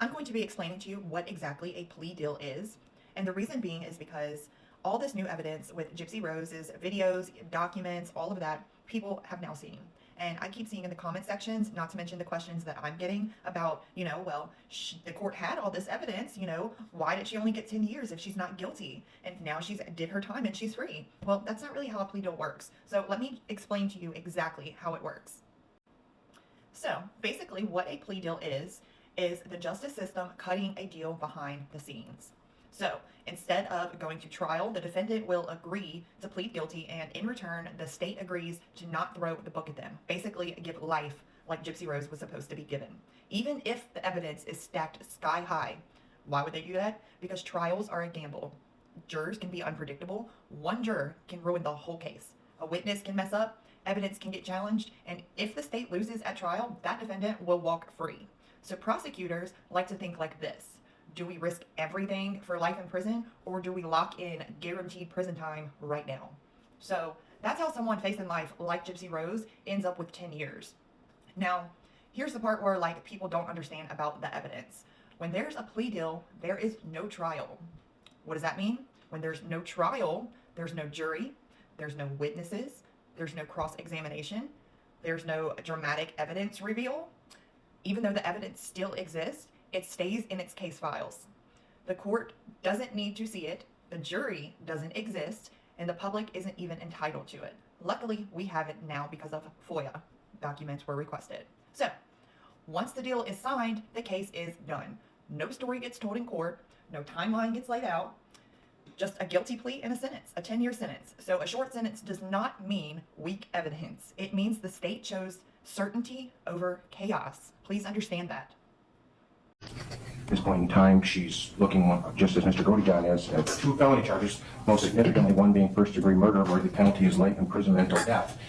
I'm going to be explaining to you what exactly a plea deal is. And the reason being is because all this new evidence with Gypsy Rose's videos, documents, all of that, people have now seen. And I keep seeing in the comment sections, not to mention the questions that I'm getting about, the court had all this evidence, why did she only get 10 years if she's not guilty? And now she's did her time and she's free. Well, that's not really how a plea deal works. So let me explain to you exactly how it works. So basically what a plea deal is the justice system cutting a deal behind the scenes. So instead of going to trial, the defendant will agree to plead guilty, and in return, the state agrees to not throw the book at them. Basically, give life like Gypsy Rose was supposed to be given. Even if the evidence is stacked sky high. Why would they do that? Because trials are a gamble. Jurors can be unpredictable. One juror can ruin the whole case. A witness can mess up, evidence can get challenged, and if the state loses at trial, that defendant will walk free. So prosecutors like to think like this. Do we risk everything for life in prison, or do we lock in guaranteed prison time right now? So that's how someone facing life like Gypsy Rose ends up with 10 years. Now, here's the part where people don't understand about the evidence. When there's a plea deal, there is no trial. What does that mean? When there's no trial, there's no jury, there's no witnesses, there's no cross-examination, there's no dramatic evidence reveal. Even though the evidence still exists, it stays in its case files. The court doesn't need to see it, the jury doesn't exist, and the public isn't even entitled to it. Luckily, we have it now because of Foia. Documents were requested. So, once the deal is signed, the case is done. No story gets told in court, no timeline gets laid out, just a guilty plea and a sentence, a 10-year sentence. So a short sentence does not mean weak evidence. It means the state chose certainty over chaos. Please understand that. At this point in time, she's looking, just as Mr. Godigan is, at 2 felony charges, most significantly one being first-degree murder, where the penalty is life imprisonment or death.